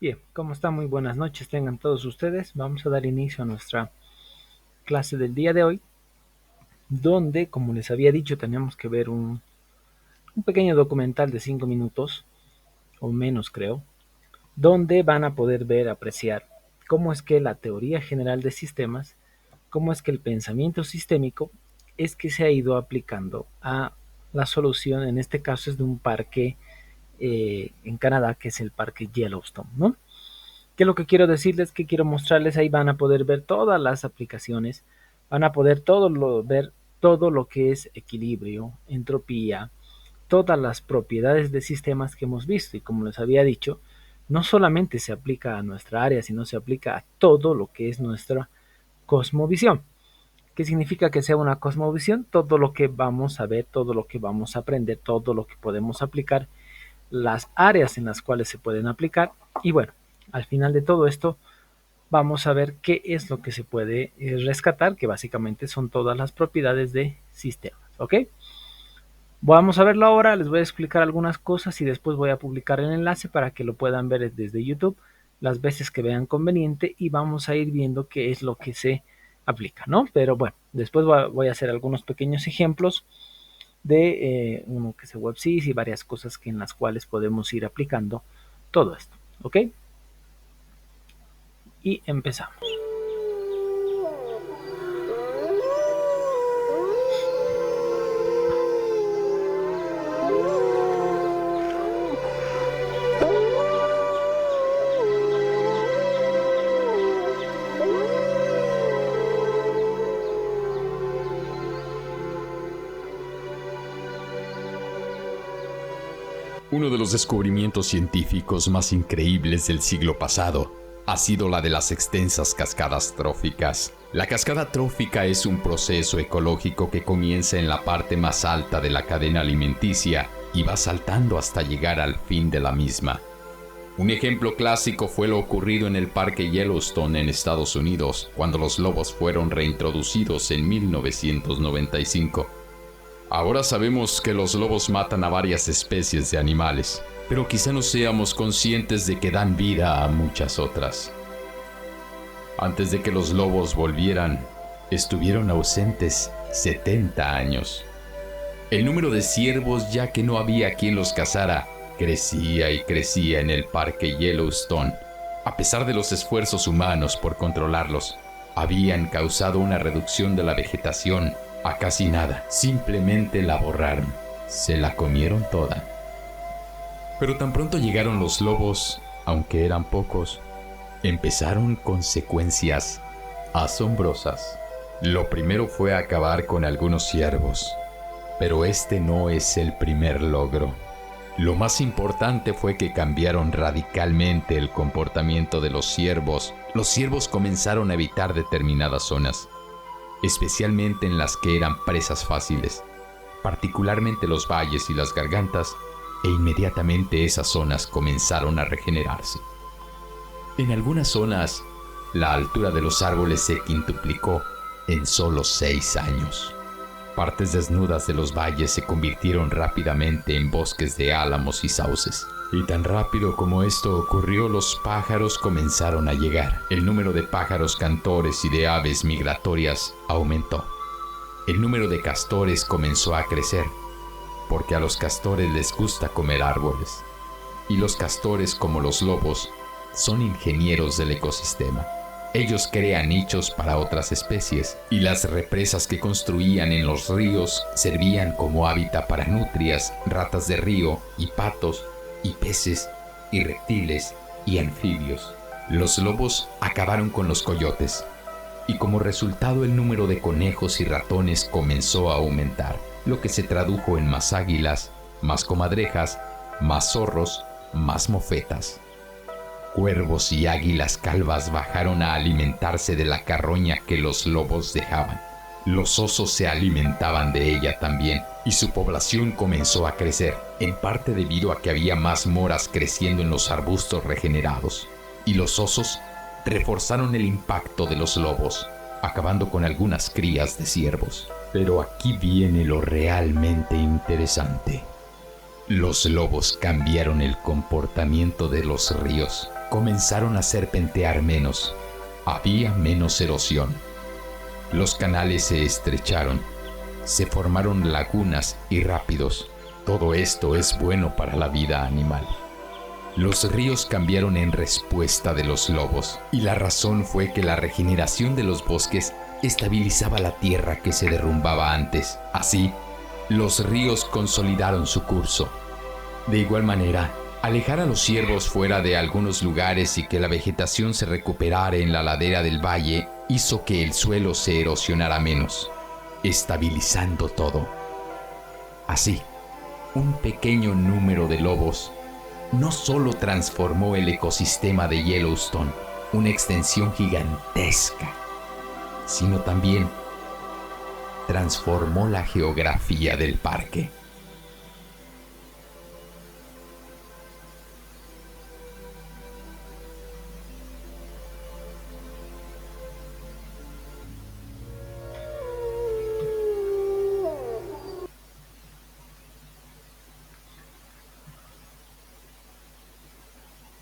Bien, ¿cómo están? Muy buenas noches tengan todos ustedes. Vamos a dar inicio a nuestra clase del día de hoy, donde, como les había dicho, tenemos que ver un pequeño documental de 5 minutos, o menos creo, donde van a poder ver, apreciar cómo es que la teoría general de sistemas, cómo es que el pensamiento sistémico es que se ha ido aplicando a la solución, en este caso es de un parque en Canadá, que es el parque Yellowstone, ¿no? ¿Qué es lo que quiero decirles? Que quiero mostrarles, ahí van a poder ver todas las aplicaciones, van a poder ver todo lo que es equilibrio, entropía, todas las propiedades de sistemas que hemos visto. Y como les había dicho, no solamente se aplica a nuestra área, sino se aplica a todo lo que es nuestra cosmovisión. ¿Qué significa que sea una cosmovisión? Todo lo que vamos a ver, todo lo que vamos a aprender, todo lo que podemos aplicar, las áreas en las cuales se pueden aplicar. Y bueno, al final de todo esto vamos a ver qué es lo que se puede rescatar, que básicamente son todas las propiedades de sistemas. ¿Ok? Vamos a verlo ahora, les voy a explicar algunas cosas y después voy a publicar el enlace para que lo puedan ver desde YouTube las veces que vean conveniente y vamos a ir viendo qué es lo que se aplica, ¿no? Pero bueno, después voy a hacer algunos pequeños ejemplos de uno que es WebSys y varias cosas en las cuales podemos ir aplicando todo esto, ¿ok? Y empezamos. Uno de los descubrimientos científicos más increíbles del siglo pasado ha sido la de las extensas cascadas tróficas. La cascada trófica es un proceso ecológico que comienza en la parte más alta de la cadena alimenticia y va saltando hasta llegar al fin de la misma. Un ejemplo clásico fue lo ocurrido en el Parque Yellowstone en Estados Unidos, cuando los lobos fueron reintroducidos en 1995. Ahora sabemos que los lobos matan a varias especies de animales, pero quizá no seamos conscientes de que dan vida a muchas otras. Antes de que los lobos volvieran, estuvieron ausentes 70 años. El número de ciervos, ya que no había quien los cazara, crecía y crecía en el Parque Yellowstone. A pesar de los esfuerzos humanos por controlarlos, habían causado una reducción de la vegetación a casi nada. Simplemente la borraron. Se la comieron toda. Pero tan pronto llegaron los lobos, aunque eran pocos, empezaron consecuencias asombrosas. Lo primero fue acabar con algunos ciervos, pero este no es el primer logro. Lo más importante fue que cambiaron radicalmente el comportamiento de los ciervos. Los ciervos comenzaron a evitar determinadas zonas, especialmente en las que eran presas fáciles, particularmente los valles y las gargantas, e inmediatamente esas zonas comenzaron a regenerarse. En algunas zonas, la altura de los árboles se quintuplicó en solo 6 años. Partes desnudas de los valles se convirtieron rápidamente en bosques de álamos y sauces. Y tan rápido como esto ocurrió, los pájaros comenzaron a llegar. El número de pájaros cantores y de aves migratorias aumentó. El número de castores comenzó a crecer, porque a los castores les gusta comer árboles. Y los castores, como los lobos, son ingenieros del ecosistema. Ellos crean nichos para otras especies, y las represas que construían en los ríos servían como hábitat para nutrias, ratas de río y patos, y peces, y reptiles, y anfibios. Los lobos acabaron con los coyotes, y como resultado el número de conejos y ratones comenzó a aumentar, lo que se tradujo en más águilas, más comadrejas, más zorros, más mofetas. Cuervos y águilas calvas bajaron a alimentarse de la carroña que los lobos dejaban. Los osos se alimentaban de ella también, y su población comenzó a crecer, en parte debido a que había más moras creciendo en los arbustos regenerados. Y los osos reforzaron el impacto de los lobos, acabando con algunas crías de ciervos. Pero aquí viene lo realmente interesante. Los lobos cambiaron el comportamiento de los ríos. comenzaron a serpentear menos. Había menos erosión. Los canales se estrecharon. Se formaron lagunas y rápidos. Todo esto es bueno para la vida animal. Los ríos cambiaron en respuesta de los lobos, y la razón fue que la regeneración de los bosques estabilizaba la tierra que se derrumbaba antes. Así, los ríos consolidaron su curso. De igual manera, alejar a los ciervos fuera de algunos lugares y que la vegetación se recuperara en la ladera del valle hizo que el suelo se erosionara menos, estabilizando todo. Así, un pequeño número de lobos no solo transformó el ecosistema de Yellowstone, una extensión gigantesca, sino también transformó la geografía del parque.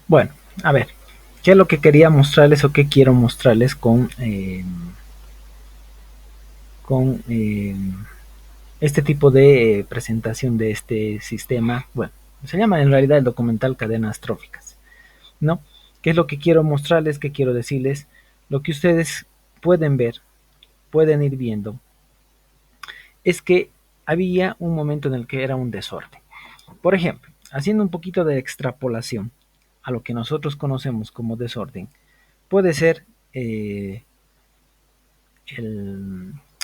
Bueno, a ver, ¿qué es lo que quería mostrarles o qué quiero mostrarles con este tipo de presentación de este sistema? Bueno, se llama en realidad el documental Cadenas Tróficas, ¿no? ¿Qué es lo que quiero mostrarles? ¿Qué quiero decirles? Lo que ustedes pueden ver, pueden ir viendo, es que había un momento en el que era un desorden. Por ejemplo, haciendo un poquito de extrapolación a lo que nosotros conocemos como desorden, puede ser el,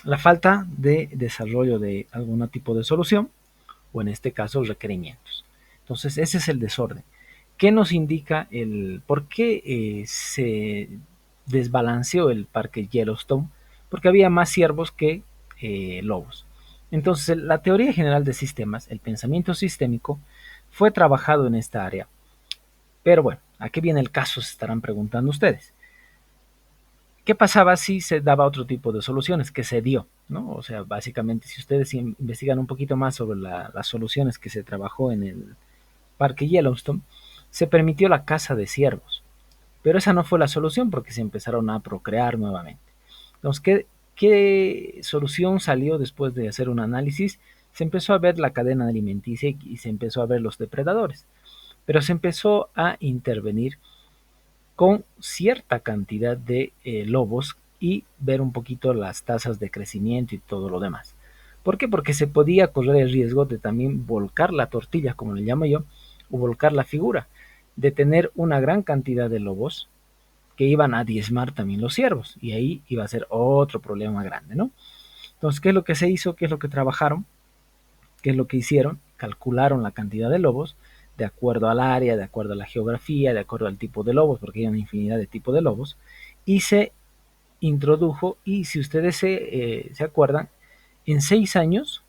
la falta de desarrollo de algún tipo de solución, o en este caso requerimientos. Entonces ese es el desorden. ¿Qué nos indica el por qué se desbalanceó el parque Yellowstone? Porque había más ciervos que lobos. Entonces la teoría general de sistemas, el pensamiento sistémico, fue trabajado en esta área. Pero bueno, ¿a qué viene el caso? Se estarán preguntando ustedes. ¿Qué pasaba si se daba otro tipo de soluciones que se dio? ¿No? O sea, básicamente, si ustedes investigan un poquito más sobre las soluciones que se trabajó en el parque Yellowstone, se permitió la caza de ciervos. Pero esa no fue la solución porque se empezaron a procrear nuevamente. Entonces, ¿qué solución salió después de hacer un análisis? Se empezó a ver la cadena alimenticia y se empezó a ver los depredadores. Pero se empezó a intervenir con cierta cantidad de lobos y ver un poquito las tasas de crecimiento y todo lo demás. ¿Por qué? Porque se podía correr el riesgo de también volcar la tortilla, como le llamo yo, o volcar la figura, de tener una gran cantidad de lobos que iban a diezmar también los ciervos, y ahí iba a ser otro problema grande, ¿no? Entonces, ¿qué es lo que se hizo? ¿Qué es lo que trabajaron? ¿Qué es lo que hicieron? Calcularon la cantidad de lobos de acuerdo al área, de acuerdo a la geografía, de acuerdo al tipo de lobos, porque hay una infinidad de tipos de lobos, y se introdujo, y si ustedes se acuerdan, en 6 años,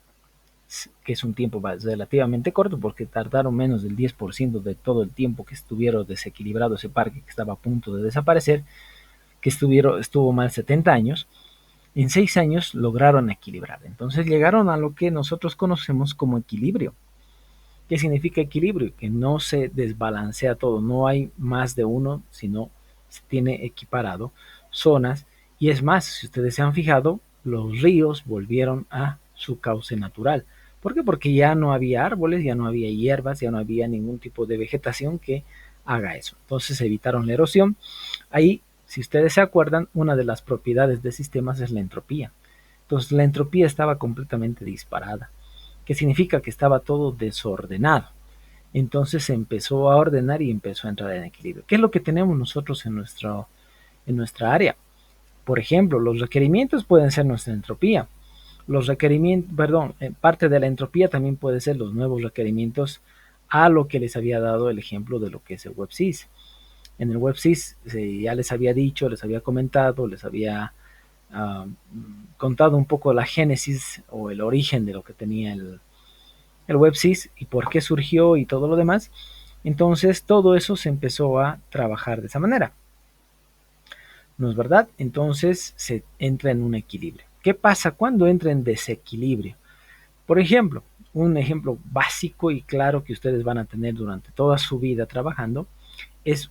que es un tiempo relativamente corto, porque tardaron menos del 10% de todo el tiempo que estuvieron desequilibrado ese parque, que estaba a punto de desaparecer, que estuvo mal 70 años, en 6 años lograron equilibrar. Entonces llegaron a lo que nosotros conocemos como equilibrio. ¿Qué significa equilibrio? Que no se desbalancea todo, no hay más de uno, sino se tiene equiparado zonas. Y es más, si ustedes se han fijado, los ríos volvieron a su cauce natural. ¿Por qué? Porque ya no había árboles, ya no había hierbas, ya no había ningún tipo de vegetación que haga eso. Entonces evitaron la erosión. Ahí, si ustedes se acuerdan, una de las propiedades de sistemas es la entropía. Entonces la entropía estaba completamente disparada, que significa que estaba todo desordenado. Entonces se empezó a ordenar y empezó a entrar en equilibrio. ¿Qué es lo que tenemos nosotros en nuestra área? Por ejemplo, los requerimientos pueden ser nuestra entropía. Los requerimientos, perdón, parte de la entropía también puede ser los nuevos requerimientos a lo que les había dado el ejemplo de lo que es el WebSys. En el WebSys ya les había dicho, les había comentado, les había contado un poco la génesis o el origen de lo que tenía el WebSys y por qué surgió y todo lo demás. Entonces todo eso se empezó a trabajar de esa manera. ¿No es verdad? Entonces se entra en un equilibrio. ¿Qué pasa cuando entra en desequilibrio? Por ejemplo, un ejemplo básico y claro que ustedes van a tener durante toda su vida trabajando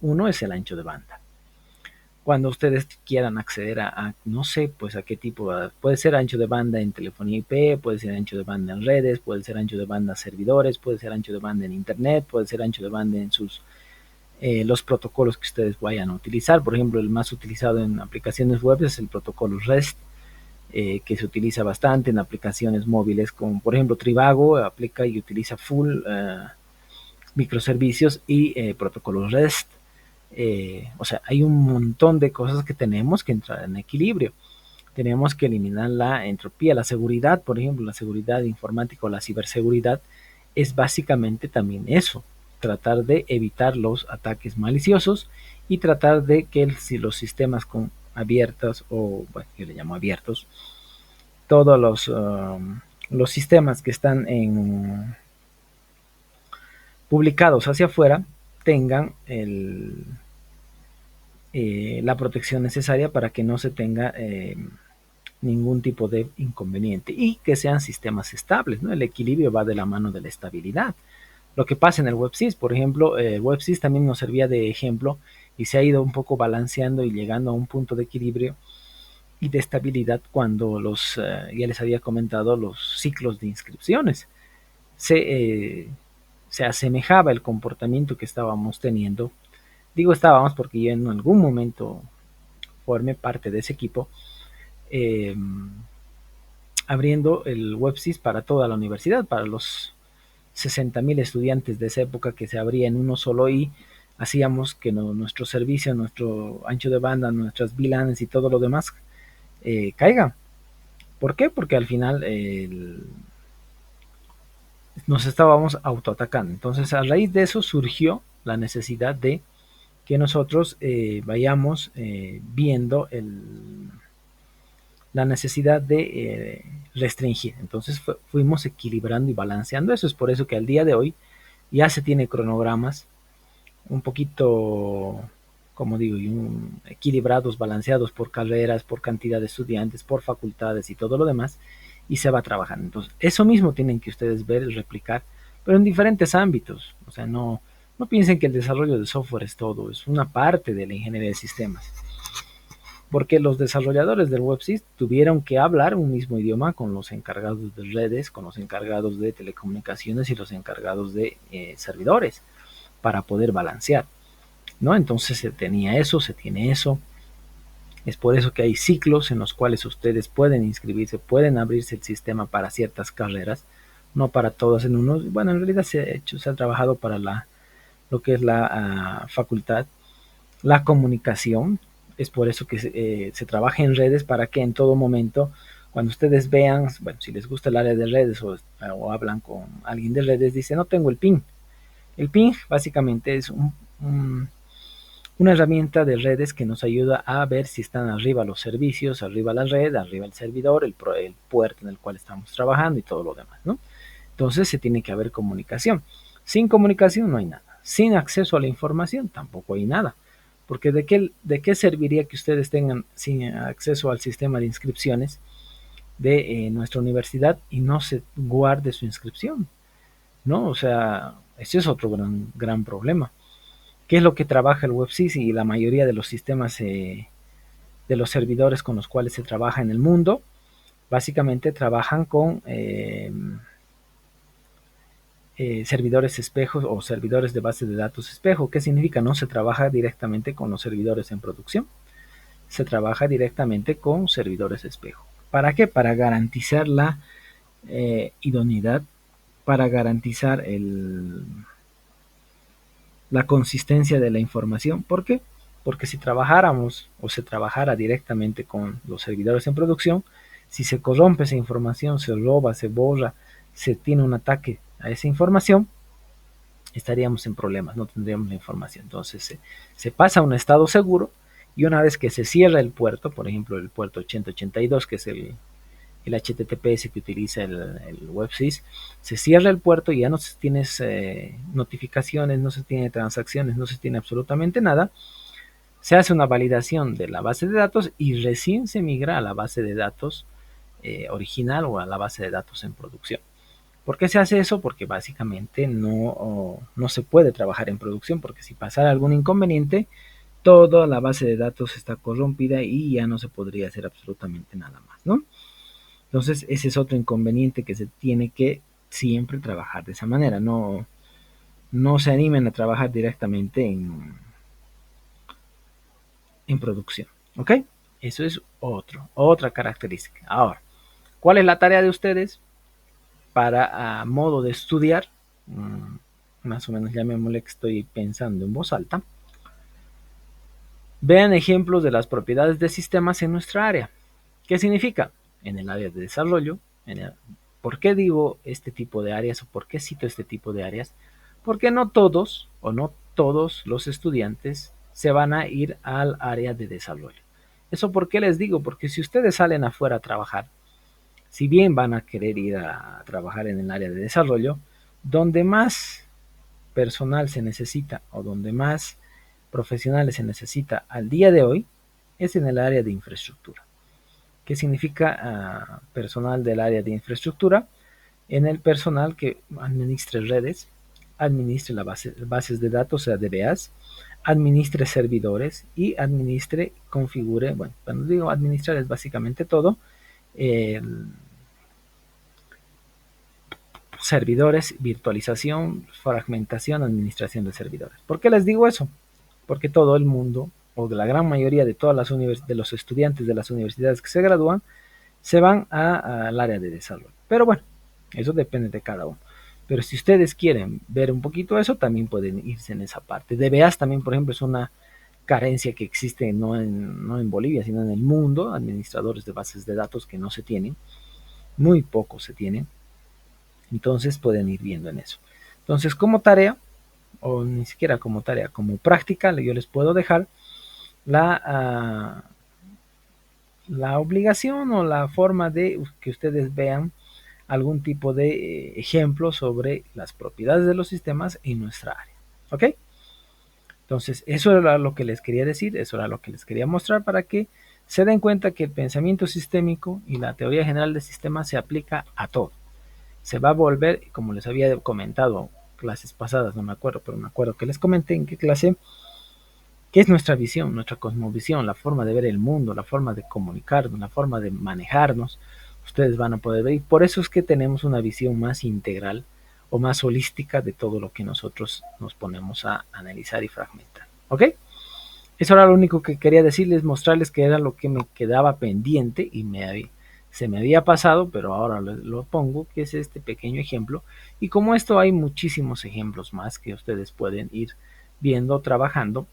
uno es el ancho de banda. Cuando ustedes quieran acceder no sé, pues a qué tipo, puede ser ancho de banda en telefonía IP, puede ser ancho de banda en redes, puede ser ancho de banda en servidores, puede ser ancho de banda en internet, puede ser ancho de banda en los protocolos que ustedes vayan a utilizar. Por ejemplo, el más utilizado en aplicaciones web es el protocolo REST, que se utiliza bastante en aplicaciones móviles, como por ejemplo Trivago aplica y utiliza full microservicios y protocolos REST. O sea, hay un montón de cosas que tenemos que entrar en equilibrio. Tenemos que eliminar la entropía, la seguridad, por ejemplo, la seguridad informática o la ciberseguridad es básicamente también eso, tratar de evitar los ataques maliciosos y tratar de que si los sistemas con abiertos, o bueno, yo le llamo abiertos, todos los sistemas que están publicados hacia afuera tengan la protección necesaria para que no se tenga ningún tipo de inconveniente y que sean sistemas estables, ¿no? El equilibrio va de la mano de la estabilidad. Lo que pasa en el WebSys, por ejemplo, el WebSys también nos servía de ejemplo y se ha ido un poco balanceando y llegando a un punto de equilibrio y de estabilidad cuando ya les había comentado, los ciclos de inscripciones. Se asemejaba el comportamiento que estábamos teniendo. Digo estábamos porque yo en algún momento formé parte de ese equipo, eh, abriendo el WebSys para toda la universidad, para los 60,000 estudiantes de esa época, que se abría en uno solo y hacíamos que nuestro servicio, nuestro ancho de banda, nuestras VLANs y todo lo demás caiga. ¿Por qué? Porque al final nos estábamos autoatacando. Entonces, a raíz de eso surgió la necesidad de que nosotros vayamos viendo la necesidad de restringir. Entonces fuimos equilibrando y balanceando eso. Es por eso que al día de hoy ya se tiene cronogramas un poquito, como digo, equilibrados, balanceados por carreras, por cantidad de estudiantes, por facultades y todo lo demás, y se va trabajando. Entonces, eso mismo tienen que ustedes ver y replicar, pero en diferentes ámbitos. O sea, no piensen que el desarrollo de software es todo, es una parte de la ingeniería de sistemas. Porque los desarrolladores del WebSys tuvieron que hablar un mismo idioma con los encargados de redes, con los encargados de telecomunicaciones y los encargados de servidores para poder balancear, ¿no? Entonces se tenía eso, se tiene eso. Es por eso que hay ciclos en los cuales ustedes pueden inscribirse, pueden abrirse el sistema para ciertas carreras, no para todas en uno. Bueno, en realidad se ha trabajado para lo que es la facultad, la comunicación. Es por eso que se trabaja en redes, para que en todo momento, cuando ustedes vean, bueno, si les gusta el área de redes o hablan con alguien de redes, dice, no tengo el PIN. El ping básicamente es una herramienta de redes que nos ayuda a ver si están arriba los servicios, arriba la red, arriba el servidor, el puerto en el cual estamos trabajando y todo lo demás, ¿no? Entonces se tiene que haber comunicación. Sin comunicación no hay nada. Sin acceso a la información tampoco hay nada. Porque ¿de qué serviría que ustedes tengan sin acceso al sistema de inscripciones de nuestra universidad y no se guarde su inscripción? ¿No? O sea, ese es otro gran problema. ¿Qué es lo que trabaja el WebSys y la mayoría de los sistemas de los servidores con los cuales se trabaja en el mundo? Básicamente trabajan con servidores espejos o servidores de base de datos espejo. ¿Qué significa? No se trabaja directamente con los servidores en producción, se trabaja directamente con servidores espejo. ¿Para qué? Para garantizar la idoneidad, para garantizar la consistencia de la información. ¿Por qué? Porque si trabajáramos o se trabajara directamente con los servidores en producción, si se corrompe esa información, se roba, se borra, se tiene un ataque a esa información, estaríamos en problemas, no tendríamos la información. Entonces se pasa a un estado seguro, y una vez que se cierra el puerto, por ejemplo el puerto 8082, que es el HTTPS que utiliza el WebSys, se cierra el puerto y ya no se tiene notificaciones, no se tiene transacciones, no se tiene absolutamente nada. Se hace una validación de la base de datos y recién se migra a la base de datos original o a la base de datos en producción. ¿Por qué se hace eso? Porque básicamente no se puede trabajar en producción, porque si pasara algún inconveniente, toda la base de datos está corrompida y ya no se podría hacer absolutamente nada más, ¿no? Entonces, ese es otro inconveniente que se tiene que siempre trabajar de esa manera. No se animen a trabajar directamente en producción, ¿ok? Eso es otra característica. Ahora, ¿cuál es la tarea de ustedes para modo de estudiar? Más o menos llamémosle que estoy pensando en voz alta. Vean ejemplos de las propiedades de sistemas en nuestra área. ¿Qué significa? En el área de desarrollo. ¿Por qué digo este tipo de áreas o por qué cito este tipo de áreas? Porque no todos o no todos los estudiantes se van a ir al área de desarrollo. ¿Eso por qué les digo? Porque si ustedes salen afuera a trabajar, si bien van a querer ir a trabajar en el área de desarrollo, donde más personal se necesita o donde más profesionales se necesita al día de hoy es en el área de infraestructura. ¿Qué significa personal del área de infraestructura? En el personal que administre redes, administre las bases de datos, o sea, DBAs, administre servidores y administre, configure, bueno, cuando digo administrar es básicamente todo, eh, servidores, virtualización, fragmentación, administración de servidores. ¿Por qué les digo eso? Porque todo el mundo, o de la gran mayoría de todas las de los estudiantes de las universidades que se gradúan, se van al área de desarrollo. Pero bueno, eso depende de cada uno. Pero si ustedes quieren ver un poquito eso, también pueden irse en esa parte. DBAs también, por ejemplo, es una carencia que existe no en Bolivia, sino en el mundo, administradores de bases de datos que no se tienen, muy pocos se tienen, entonces pueden ir viendo en eso. Entonces, como tarea, o ni siquiera como tarea, como práctica, yo les puedo dejar la obligación o la forma de que ustedes vean algún tipo de ejemplo sobre las propiedades de los sistemas en nuestra área. ¿Ok? Entonces, eso era lo que les quería decir, eso era lo que les quería mostrar para que se den cuenta que el pensamiento sistémico y la teoría general de sistemas se aplica a todo. Se va a volver, como les había comentado clases pasadas, no me acuerdo, pero me acuerdo que les comenté en qué clase, que es nuestra visión, nuestra cosmovisión, la forma de ver el mundo, la forma de comunicarnos, la forma de manejarnos. Ustedes van a poder ver, y por eso es que tenemos una visión más integral o más holística de todo lo que nosotros nos ponemos a analizar y fragmentar. ¿Ok? Eso era lo único que quería decirles, mostrarles que era lo que me quedaba pendiente y se me había pasado, pero ahora lo pongo, que es este pequeño ejemplo. Y como esto hay muchísimos ejemplos más que ustedes pueden ir viendo, trabajando,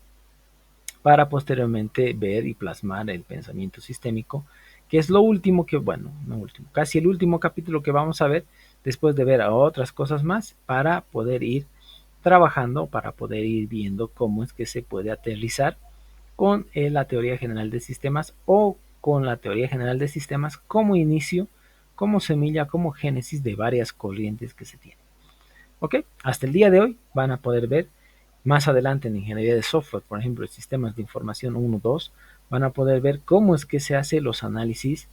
para posteriormente ver y plasmar el pensamiento sistémico, que es lo último que, bueno, no último, casi el último capítulo que vamos a ver, después de ver a otras cosas más, para poder ir trabajando, para poder ir viendo cómo es que se puede aterrizar con la teoría general de sistemas o con la teoría general de sistemas como inicio, como semilla, como génesis de varias corrientes que se tienen. ¿Ok? Hasta el día de hoy van a poder ver más adelante en ingeniería de software, por ejemplo, en sistemas de información 1, 2, van a poder ver cómo es que se hace los análisis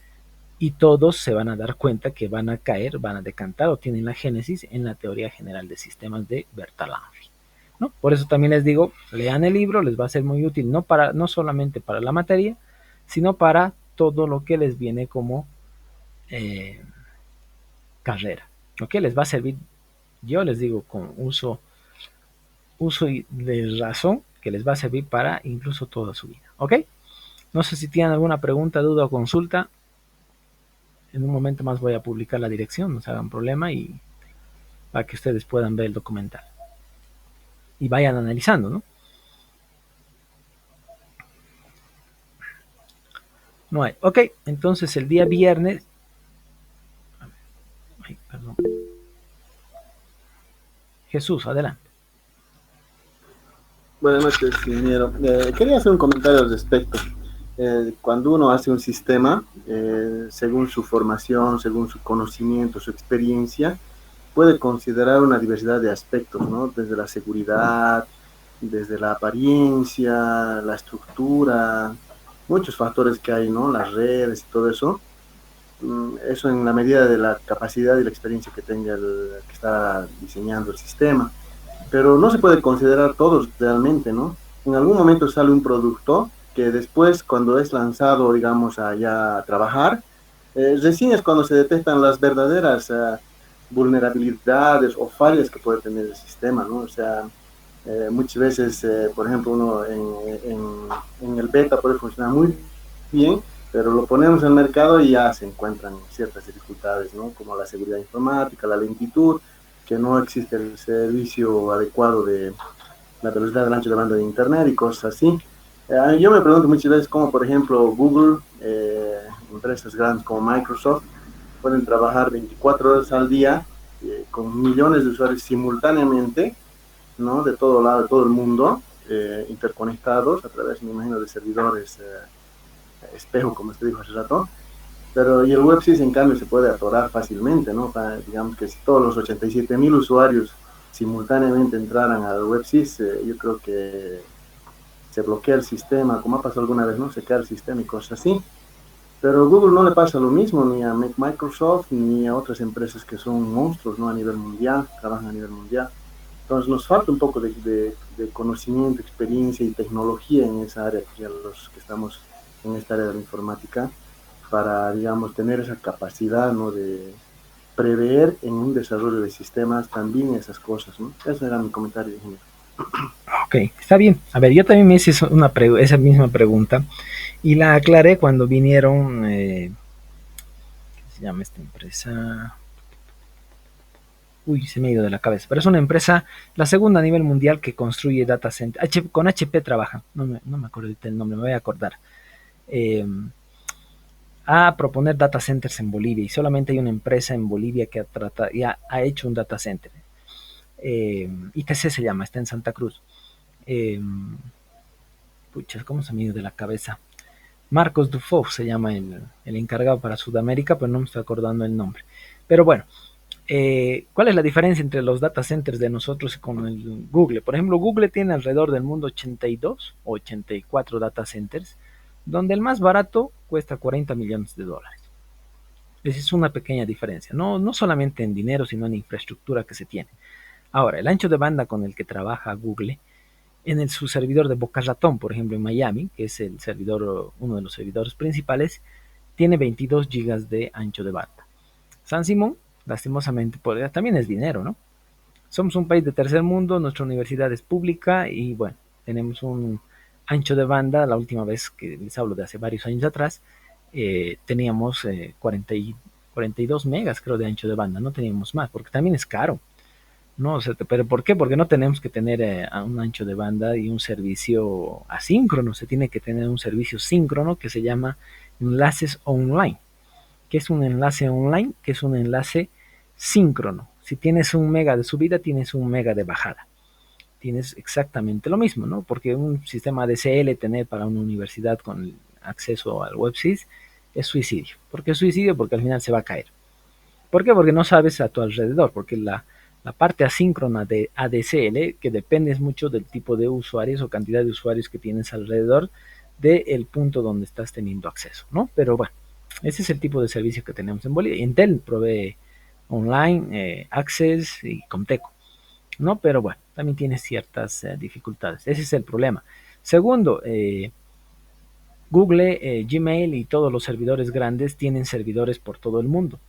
y todos se van a dar cuenta que van a caer, van a decantar o tienen la génesis en la teoría general de sistemas de Bertalanffy, ¿no? Por eso también les digo, lean el libro, les va a ser muy útil, no solamente para la materia, sino para todo lo que les viene como eh, carrera, ¿ok? Les va a servir, yo les digo, con uso de razón, que les va a servir para incluso toda su vida, ¿ok? No sé si tienen alguna pregunta, duda o consulta. En un momento más voy a publicar la dirección, no se hagan problema, y para que ustedes puedan ver el documental y vayan analizando, ¿no? No hay. Ok, entonces el día viernes. Ay, perdón. Jesús, adelante. Buenas noches, ingeniero. Quería hacer un comentario al respecto. Cuando uno hace un sistema, según su formación, según su conocimiento, su experiencia, puede considerar una diversidad de aspectos, ¿no? Desde la seguridad, desde la apariencia, la estructura, muchos factores que hay, ¿no? Las redes y todo eso. eso en la medida de la capacidad y la experiencia que tenga el que está diseñando el sistema. Pero no se puede considerar todos realmente, ¿no? En algún momento sale un producto que después, cuando es lanzado, digamos, allá a trabajar, recién es cuando se detectan las verdaderas vulnerabilidades o fallas que puede tener el sistema, ¿no? O sea, muchas veces, por ejemplo, uno en el beta puede funcionar muy bien, pero lo ponemos en el mercado y ya se encuentran ciertas dificultades, ¿no? Como la seguridad informática, la lentitud, que no existe el servicio adecuado de la velocidad del ancho de banda de Internet y cosas así. Yo me pregunto muchas veces cómo, por ejemplo, Google, empresas grandes como Microsoft, pueden trabajar 24 horas al día con millones de usuarios simultáneamente, ¿no? De todo lado, de todo el mundo, interconectados a través, me imagino, de servidores espejo, como usted dijo hace rato. Pero y el web sí, en cambio, se puede atorar fácilmente, ¿no? Digamos que si todos los 87.000 usuarios simultáneamente entraran al WebSys, yo creo que se bloquea el sistema, como ha pasado alguna vez, ¿no? Se cae el sistema y cosas así. Pero a Google no le pasa lo mismo, ni a Microsoft, ni a otras empresas que son monstruos, ¿no? A nivel mundial, trabajan a nivel mundial. Entonces nos falta un poco de conocimiento, experiencia y tecnología en esa área, ya los que estamos en esta área de la informática, para, digamos, tener esa capacidad, ¿no? De prever en un desarrollo de sistemas también esas cosas, ¿no? Ese era mi comentario, ingeniero. Ok, está bien. A ver, yo también me hice esa misma pregunta y la aclaré cuando vinieron, ¿qué se llama esta empresa? Uy, se me ha ido de la cabeza, pero es una empresa, la segunda a nivel mundial que construye data center. Con HP trabaja, no me acuerdo el nombre, me voy a acordar. Eh, a proponer data centers en Bolivia y solamente hay una empresa en Bolivia que ha hecho un data center. ITC se llama, está en Santa Cruz. Eh, Pucha, ¿cómo se me ha ido de la cabeza? Marcos Dufour se llama el encargado para Sudamérica, pero no me estoy acordando el nombre. Pero bueno, ¿cuál es la diferencia entre los data centers de nosotros con el Google? Por ejemplo, Google tiene alrededor del mundo 82 o 84 data centers, donde el más barato cuesta 40 millones de dólares. Esa es una pequeña diferencia, no solamente en dinero, sino en infraestructura que se tiene. Ahora, el ancho de banda con el que trabaja Google su servidor de Boca Ratón, por ejemplo, en Miami, que es el servidor, uno de los servidores principales, tiene 22 gigas de ancho de banda. San Simón, lastimosamente, también es dinero, ¿no? Somos un país de tercer mundo, nuestra universidad es pública y bueno, tenemos un ancho de banda, la última vez que les hablo de hace varios años atrás, teníamos 42 megas creo de ancho de banda, no teníamos más, porque también es caro. No, o sea, pero ¿por qué? Porque no tenemos que tener un ancho de banda y un servicio asíncrono, se tiene que tener un servicio síncrono que se llama enlaces online. ¿Qué es un enlace online? Que es un enlace síncrono. Si tienes un mega de subida, tienes un mega de bajada. Tienes exactamente lo mismo, ¿no? Porque un sistema DSL tener para una universidad con acceso al WebSys es suicidio. ¿Por qué es suicidio? Porque al final se va a caer. ¿Por qué? Porque no sabes a tu alrededor, porque la parte asíncrona de ADSL, que depende mucho del tipo de usuarios o cantidad de usuarios que tienes alrededor del punto donde estás teniendo acceso, ¿no? Pero bueno, ese es el tipo de servicio que tenemos en Bolivia. Intel provee online, Access y Comteco, ¿no? Pero bueno, también tiene ciertas dificultades. Ese es el problema. Segundo, Google, Gmail y todos los servidores grandes tienen servidores por todo el mundo.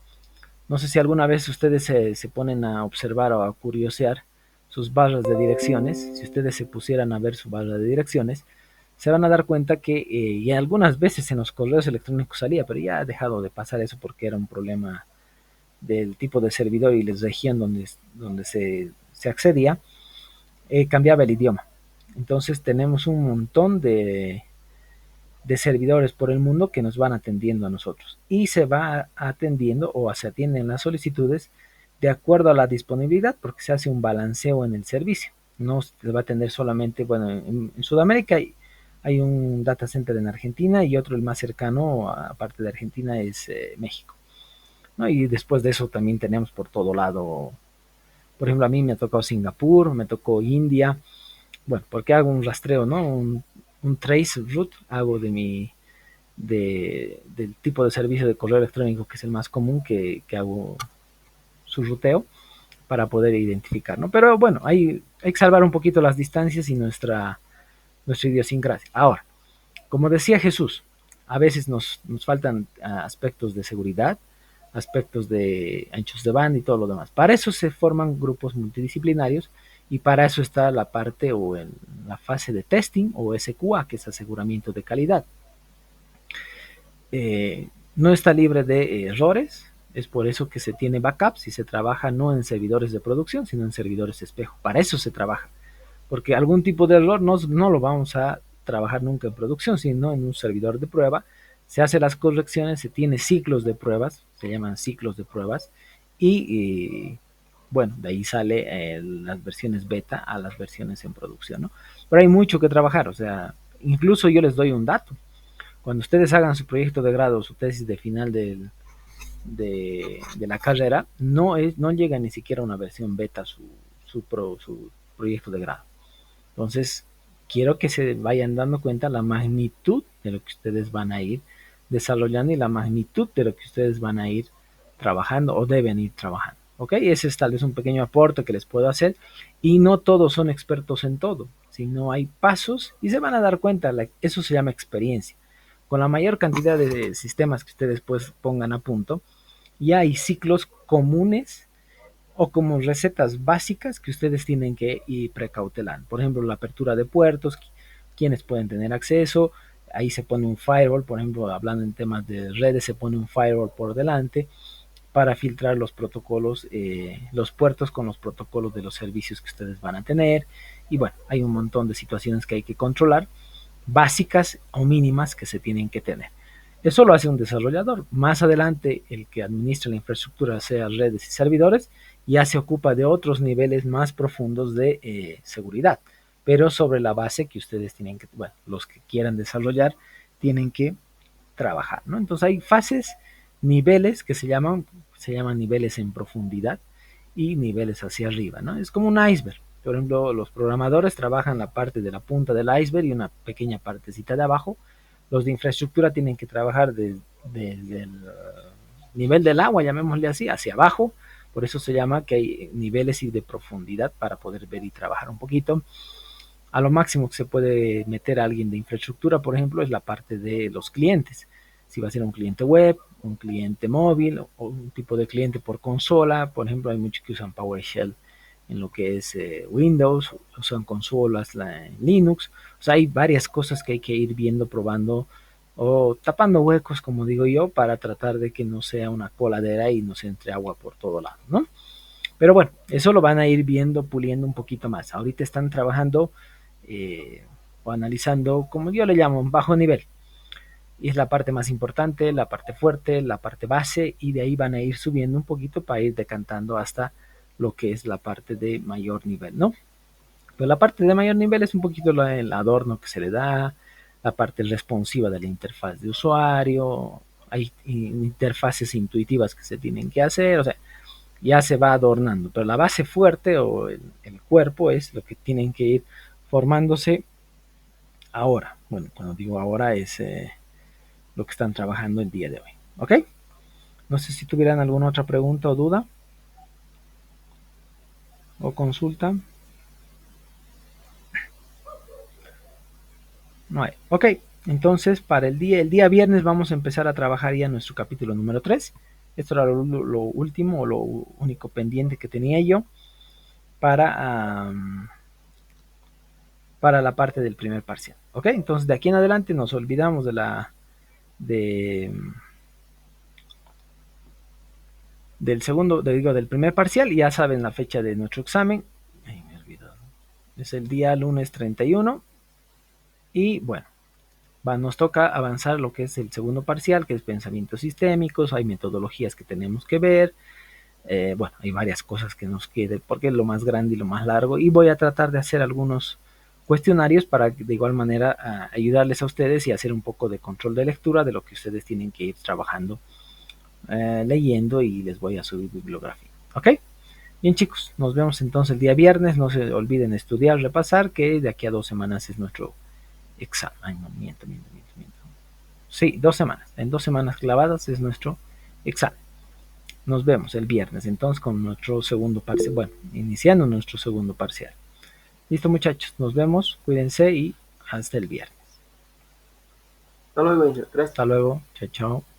No sé si alguna vez ustedes se ponen a observar o a curiosear sus barras de direcciones. Si ustedes se pusieran a ver su barra de direcciones, se van a dar cuenta que y algunas veces en los correos electrónicos salía, pero ya ha dejado de pasar eso porque era un problema del tipo de servidor y la región donde se accedía, cambiaba el idioma. Entonces tenemos un montón de servidores por el mundo que nos van atendiendo a nosotros y se va atendiendo o se atienden las solicitudes de acuerdo a la disponibilidad porque se hace un balanceo en el servicio. No se va a atender solamente, bueno, en Sudamérica hay un data center en Argentina y otro el más cercano, aparte de Argentina, es México, ¿no? Y después de eso también tenemos por todo lado, por ejemplo, a mí me ha tocado Singapur, me tocó India, bueno, porque hago un rastreo, ¿no? Un trace route hago del tipo de servicio de correo electrónico que es el más común que hago su ruteo para poder identificar, ¿no? Pero bueno, hay que salvar un poquito las distancias y nuestra idiosincrasia. Ahora, como decía Jesús, a veces nos faltan aspectos de seguridad, aspectos de anchos de banda y todo lo demás. Para eso se forman grupos multidisciplinarios y para eso está la parte o la fase de testing o SQA, que es aseguramiento de calidad. No está libre de errores, es por eso que se tiene backups y se trabaja no en servidores de producción, sino en servidores espejo. Para eso se trabaja, porque algún tipo de error no lo vamos a trabajar nunca en producción, sino en un servidor de prueba. Se hacen las correcciones, se tiene ciclos de pruebas, se llaman ciclos de pruebas, y bueno, de ahí sale las versiones beta a las versiones en producción, ¿no? Pero hay mucho que trabajar, o sea, incluso yo les doy un dato. Cuando ustedes hagan su proyecto de grado, su tesis de final de la carrera, no llega ni siquiera a una versión beta su proyecto de grado. Entonces, quiero que se vayan dando cuenta la magnitud de lo que ustedes van a ir desarrollando y la magnitud de lo que ustedes van a ir trabajando o deben ir trabajando. ¿Ok? Ese es tal vez un pequeño aporte que les puedo hacer. Y no todos son expertos en todo, sino hay pasos y se van a dar cuenta, eso se llama experiencia. Con la mayor cantidad de sistemas que ustedes pues pongan a punto, ya hay ciclos comunes o como recetas básicas que ustedes tienen que ir precautelando. Por ejemplo, la apertura de puertos, quienes pueden tener acceso, ahí se pone un firewall, por ejemplo, hablando en temas de redes, se pone un firewall por delante para filtrar los protocolos, los puertos con los protocolos de los servicios que ustedes van a tener. Y bueno, hay un montón de situaciones que hay que controlar, básicas o mínimas que se tienen que tener. Eso lo hace un desarrollador. Más adelante, el que administra la infraestructura, sea redes y servidores, ya se ocupa de otros niveles más profundos de seguridad, pero sobre la base que ustedes tienen que, bueno, los que quieran desarrollar, tienen que trabajar, ¿no? Entonces hay fases, niveles que se llaman niveles en profundidad y niveles hacia arriba, ¿no? Es como un iceberg. Por ejemplo, los programadores trabajan la parte de la punta del iceberg y una pequeña partecita de abajo. Los de infraestructura tienen que trabajar desde el nivel del agua, llamémosle así, hacia abajo. Por eso se llama que hay niveles y de profundidad para poder ver y trabajar un poquito. A lo máximo que se puede meter a alguien de infraestructura, por ejemplo, es la parte de los clientes. Si va a ser un cliente web, un cliente móvil o un tipo de cliente por consola. Por ejemplo, hay muchos que usan PowerShell en lo que es Windows, usan consolas en Linux. O sea, hay varias cosas que hay que ir viendo, probando o tapando huecos, como digo yo, para tratar de que no sea una coladera y no se entre agua por todo lado, ¿no? Pero bueno, eso lo van a ir viendo, puliendo un poquito más. Ahorita están trabajando o analizando, como yo le llamo, bajo nivel. Y es la parte más importante, la parte fuerte, la parte base, y de ahí van a ir subiendo un poquito para ir decantando hasta lo que es la parte de mayor nivel, ¿no? Pero la parte de mayor nivel es un poquito el adorno que se le da, la parte responsiva de la interfaz de usuario, hay interfaces intuitivas que se tienen que hacer, o sea, ya se va adornando, pero la base fuerte o el cuerpo es lo que tienen que ir formándose ahora. Bueno, cuando digo ahora es lo que están trabajando el día de hoy, ¿ok? No sé si tuvieran alguna otra pregunta o duda o consulta. No hay. Ok, entonces para el día viernes vamos a empezar a trabajar ya nuestro capítulo número 3. Esto era lo último o lo único pendiente que tenía yo para la parte del primer parcial. Ok, entonces de aquí en adelante nos olvidamos del segundo, del primer parcial, y ya saben la fecha de nuestro examen. Ay, me he olvidado. Es el día lunes 31. Y bueno, nos toca avanzar lo que es el segundo parcial, que es pensamientos sistémicos. Hay metodologías que tenemos que ver. Bueno, hay varias cosas que nos queden, porque es lo más grande y lo más largo. Y voy a tratar de hacer algunos cuestionarios para de igual manera ayudarles a ustedes y hacer un poco de control de lectura de lo que ustedes tienen que ir trabajando, leyendo, y les voy a subir bibliografía. ¿Ok? Bien, chicos, nos vemos entonces el día viernes. No se olviden estudiar, repasar, que de aquí a 2 semanas es nuestro examen. Ay, no, miento. Sí, 2 semanas. En 2 semanas clavadas es nuestro examen. Nos vemos el viernes entonces con nuestro segundo parcial. Bueno, iniciando nuestro segundo parcial. Listo, muchachos. Nos vemos. Cuídense y hasta el viernes. Hasta luego, gracias. Hasta luego. Chao, chao.